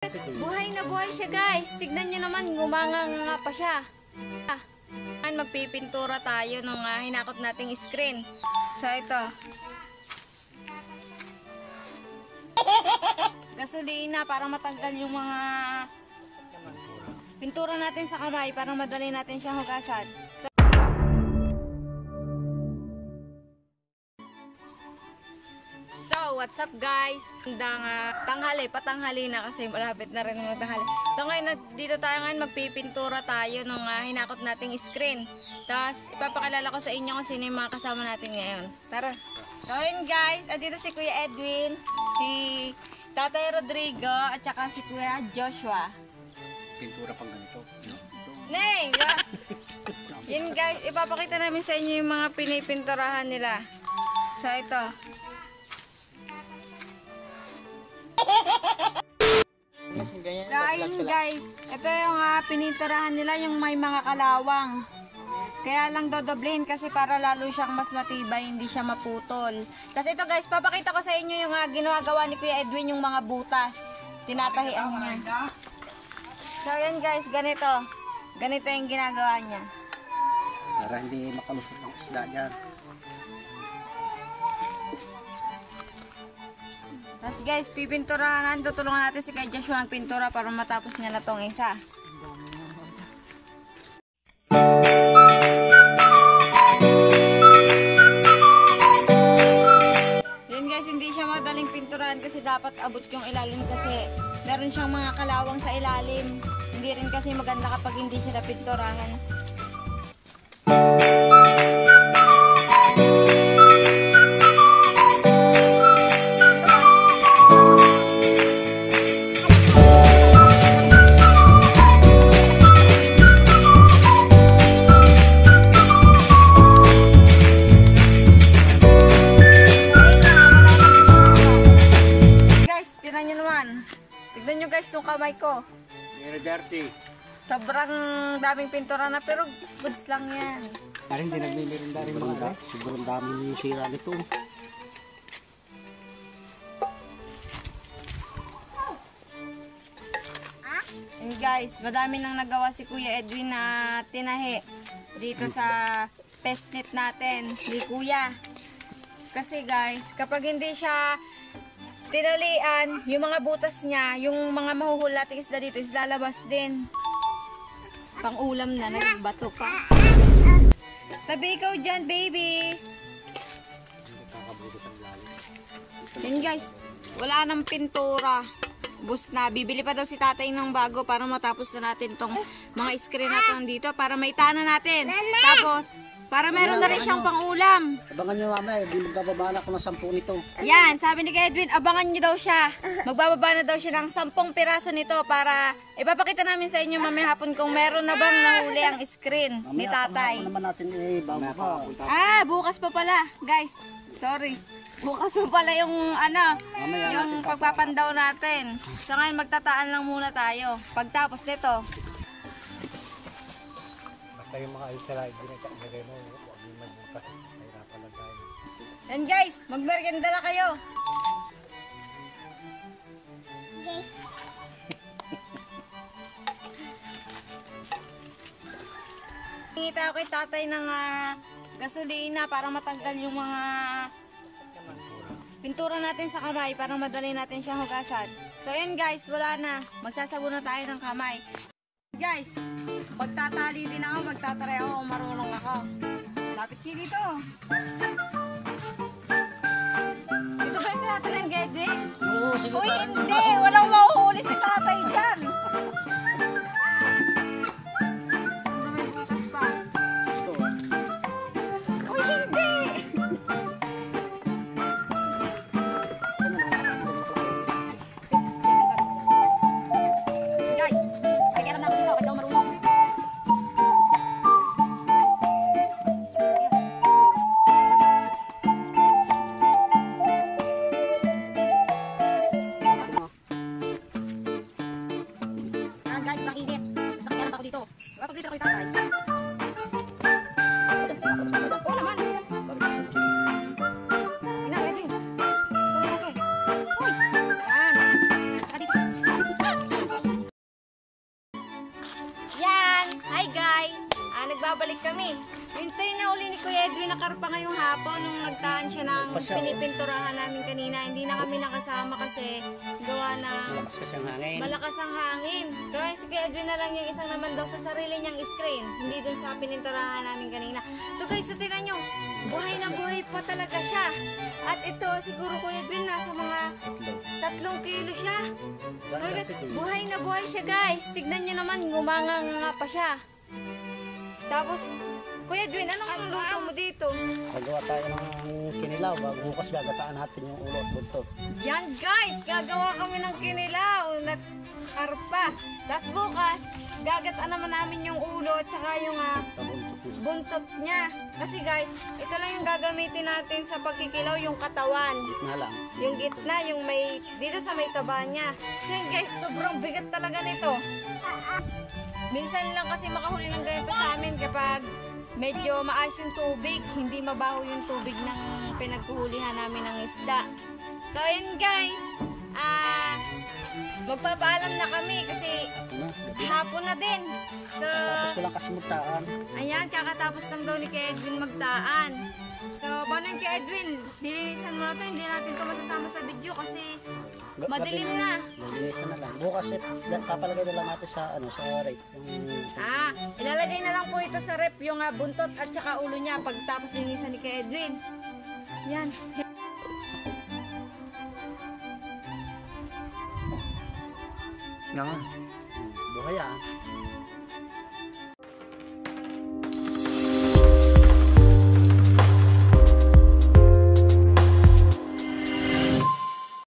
Buhay na buhay siya, guys. Tignan nyo naman, gumanga pa siya. Magpipintura tayo nung hinakot nating screen. So ito. Gasolina para matanggal yung mga pintura natin sa kamay para madali natin siyang hugasan. So, what's up guys? Tanghali, patanghali na kasi malapit na rin ng tanghali. So ngayon, dito tayo ngayon magpipintura tayo nung hinakot nating screen. Tapos, ipapakilala ko sa inyo kung sino yung mga kasama natin ngayon. Tara! So yun guys, dito si Kuya Edwin, si Tatay Rodrigo, at saka si Kuya Joshua. Pintura pang ganito, no? Neng! Yun guys, ipapakita namin sa inyo yung mga pinipinturahan nila. So ito. So ayun guys, ito yung pininturahan nila, yung may mga kalawang. Kaya lang dodoblehin kasi para lalo siyang mas matibay, hindi siya maputol. Tapos ito guys, papakita ko sa inyo yung ginagawa ni Kuya Edwin, yung mga butas. Tinatahian niya. So ayun guys, ganito. Ganito yung ginagawa niya. Para hindi makalusot ng isda dyan. Tapos guys, pipinturahan, tutulungan natin si Kuya Joshua ng pintura para matapos niya na tong isa. Yun guys, hindi siya madaling pinturahan kasi dapat abot yung ilalim kasi meron siyang mga kalawang sa ilalim. Hindi rin kasi maganda kapag hindi siya napinturahan. Tignan nyo guys yung kamay ko. Dirty. Sobrang daming pintura na pero goods lang yan. Parang hindi nagmimirinda rin mga guys. Sobrang daming sira nito. And guys, madami nang nagawa si Kuya Edwin na tinahi dito sa pesnet natin ni Kuya. Kasi guys, kapag hindi siya tinalian, yung mga butas niya, yung mga mahuhulating isda dito, is lalabas din. Pang ulam na, nagbato pa. Tabi ikaw dyan, baby. Yan guys, wala nang pintura. Bus na, bibili pa daw si tatay ng bago para matapos na natin tong mga screen natin dito para maitana natin. Tapos, para meron na rin siyang pang-ulam. Abangan nyo mamaya, magbababa na ako ng 10 nito. Yan, sabi ni Kuya Edwin, abangan nyo daw siya. Magbababa na daw siya ng 10 piraso nito para ipapakita namin sa inyo mamaya hapon kung meron na bang nahuli ang screen ni tatay. Mamaya naman natin bago pa. Bukas pa pala, guys. Sorry. Bukas pa pala yung yung pagpapandaw natin. So ngayon magtataan lang muna tayo. Pagtapos nito, Basta yung mga alkalay, ginagay mo, huwag yung magbukas. Mahirapan lang tayo. and guys, magmerienda na kayo. Yes. Hingi tayo kay tatay ng gasolina para matanggal yung mga pintura natin sa kamay para madali natin siyang hugasan. So yun guys, wala na. Magsasabon na tayo ng kamay. Guys, magtatali din ako, magtataray ako kung marunong ako. Lapit kayo dito. Dito ba yung natin ang Gedwin? Oo, sige. Uy, hindi! Walang mahuhuli si tatay dyan! Ano may butas pa? Uy, hindi! Guys, pakikialam na ako dito, kahit daw marunong. Guys, pakinit. Sa kanya lang ako dito. Papaglit ako itatay. Oo naman. Ina, Edwin. Uy! Yan. Dito. babalik kami. Hintay na uli ni Kuya Edwin na karpa ngayong hapon nung nagtaan siya ng pinipinturahan namin kanina. Hindi na kami nakasama kasi gawa na Malakas kasi ang hangin. malakas ang hangin. Gawin si Kuya Edwin na lang yung isang naman daw sa sarili niyang screen. Hindi dun sa pininturahan namin kanina. Ito guys, so tingnan nyo. Buhay na buhay pa talaga siya. At ito, siguro Kuya Edwin, nasa mga 3 kilo siya. Buhay na buhay siya guys. Tignan nyo naman, ngumanga pa siya. Tapos, Kuya Edwin, anong luto mo dito? Gagawa tayo ng kinilaw. Bago bukas gagataan natin yung ulo at buntot. Yan guys, gagawa kami ng kinilaw na karpa. Tapos bukas, gagataan naman namin yung ulo at saka yung buntot niya. Kasi guys, ito lang yung gagamitin natin sa pagkikilaw, yung katawan. Gitna lang. Yung gitna, yung may, dito sa may taba niya. Yan guys, sobrang bigat talaga nito. Minsan lang kasi makahuli ng ganito sa amin kapag medyo maayos yung tubig, hindi mabaho yung tubig ng pinagkuhulihan namin ng isda. So ayan guys, magpapaalam na kami kasi hapon na din. So, Tapos ko lang kasi magtaan. ayan, kakatapos lang daw ni Kuya Edwin magtaan. So, paano yung Kuya Edwin? Dilinisan mo na ito, hindi natin ito masasama sa video kasi madilim na. Linisan na lang. Bukas papalagay na lang natin sa sa rate. Ilalagay na lang po ito sa rep yung buntot at saka ulo niya pagtapos linisan ni Kuya Edwin. Yan. Buhay